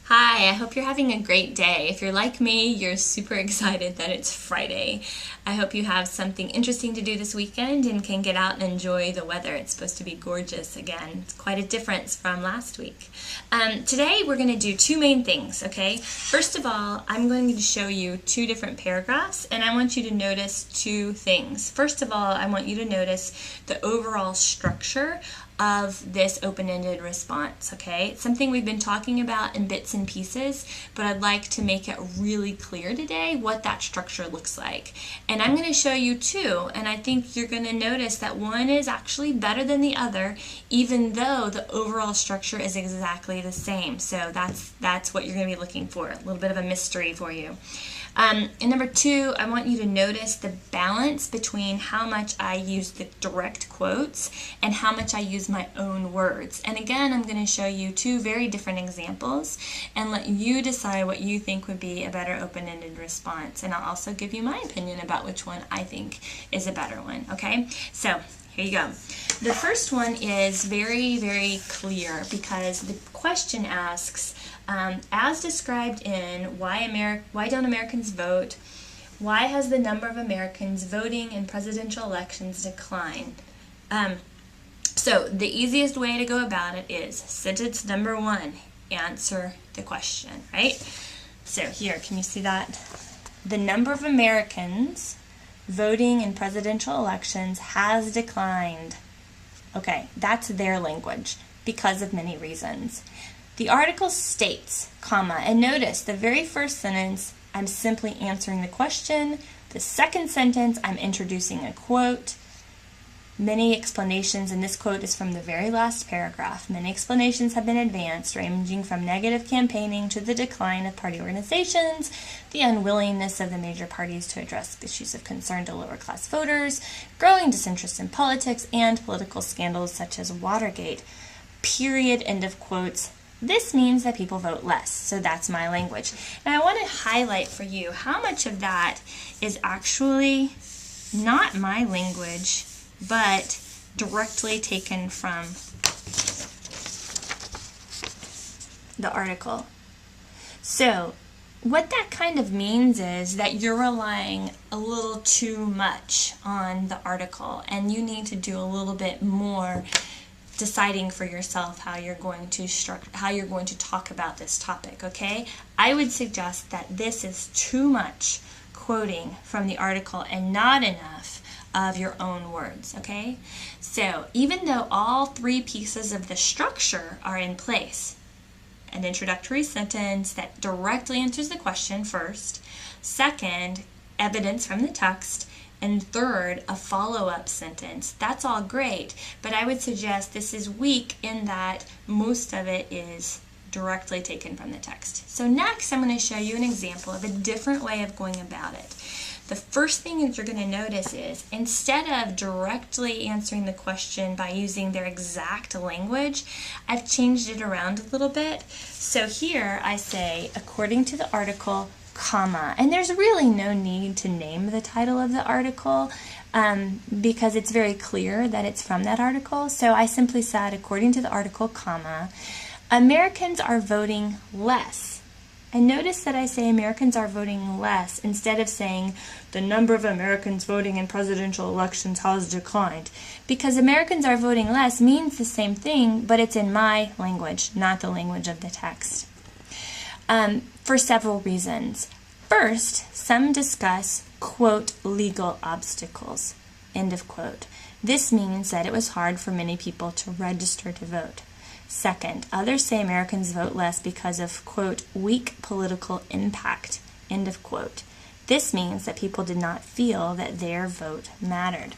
Hi, I hope you're having a great day. If you're like me, you're super excited that it's Friday. I hope you have something interesting to do this weekend and can get out and enjoy the weather. It's supposed to be gorgeous again. It's quite a difference from last week. Today we're going to do two main things, okay? First of all, I'm going to show you two different paragraphs and I want you to notice two things. First of all, I want you to notice the overall structure of this open-ended response, okay? It's something we've been talking about in bits and pieces, but I'd like to make it really clear today what that structure looks like. And I'm going to show you two, and I think you're going to notice that one is actually better than the other, even though the overall structure is exactly the same. So that's what you're going to be looking for, a little bit of a mystery for you. And number two, I want you to notice the balance between how much I use the direct quotes and how much I use my own words. And again, I'm going to show you two very different examples and let you decide what you think would be a better open-ended response. And I'll also give you my opinion about which one I think is a better one, okay? So here you go. The first one is very, very clear because the question asks, as described in Why Don't Americans Vote? Why has the number of Americans voting in presidential elections declined? So the easiest way to go about it is sentence number one, answer the question, right? So here, can you see that? The number of Americans voting in presidential elections has declined. Okay, that's their language because of many reasons. The article states, comma, and notice the very first sentence, I'm simply answering the question. The second sentence, I'm introducing a quote. Many explanations, and this quote is from the very last paragraph. Many explanations have been advanced, ranging from negative campaigning to the decline of party organizations, the unwillingness of the major parties to address issues of concern to lower-class voters, growing disinterest in politics, and political scandals such as Watergate. Period. End of quotes. This means that people vote less, so that's my language. And I want to highlight for you how much of that is actually not my language, but directly taken from the article. So what that kind of means is that you're relying a little too much on the article, and you need to do a little bit more deciding for yourself how you're going to talk about this topic, okay? I would suggest that this is too much quoting from the article and not enough of your own words, okay? So even though all three pieces of the structure are in place, an introductory sentence that directly answers the question first, second, evidence from the text, and third, a follow-up sentence. That's all great, but I would suggest this is weak in that most of it is directly taken from the text. So next, I'm going to show you an example of a different way of going about it. The first thing that you're going to notice is instead of directly answering the question by using their exact language, I've changed it around a little bit. So here I say, according to the article, comma, and there's really no need to name the title of the article because it's very clear that it's from that article. So I simply said, according to the article, comma, Americans are voting less. And notice that I say Americans are voting less instead of saying the number of Americans voting in presidential elections has declined, because Americans are voting less means the same thing, but it's in my language, not the language of the text. For several reasons. First, some discuss, quote, legal obstacles, end of quote. This means that it was hard for many people to register to vote. Second, others say Americans vote less because of, quote, weak political impact, end of quote. This means that people did not feel that their vote mattered.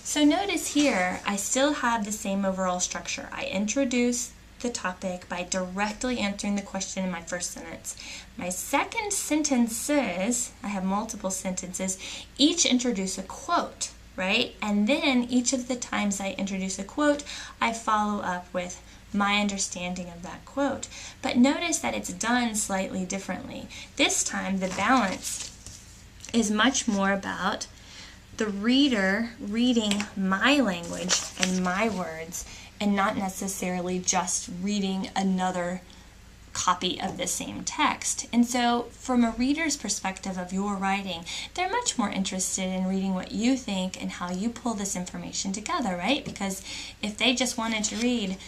So notice here, I still have the same overall structure. I introduce the topic by directly answering the question in my first sentence. My second sentence is, I have multiple sentences, each introduce a quote, right? And then each of the times I introduce a quote, I follow up with my understanding of that quote. But notice that it's done slightly differently. This time the balance is much more about the reader reading my language and my words and not necessarily just reading another copy of the same text. And so from a reader's perspective of your writing, they're much more interested in reading what you think and how you pull this information together, right? Because if they just wanted to read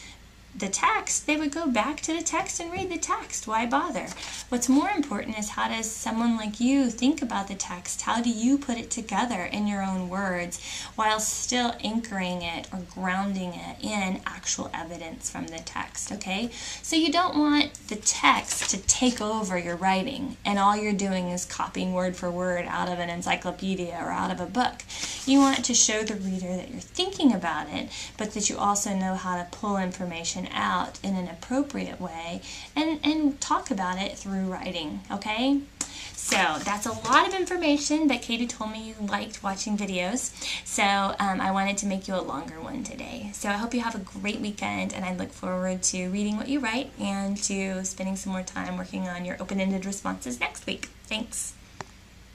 the text, they would go back to the text and read the text. Why bother? What's more important is, how does someone like you think about the text? How do you put it together in your own words while still anchoring it or grounding it in actual evidence from the text, okay? So you don't want the text to take over your writing and all you're doing is copying word for word out of an encyclopedia or out of a book. You want to show the reader that you're thinking about it, but that you also know how to pull information out in an appropriate way and talk about it through writing, okay? So that's a lot of information, but Katie told me you liked watching videos, so I wanted to make you a longer one today. So I hope you have a great weekend, and I look forward to reading what you write and to spending some more time working on your open-ended responses next week. Thanks.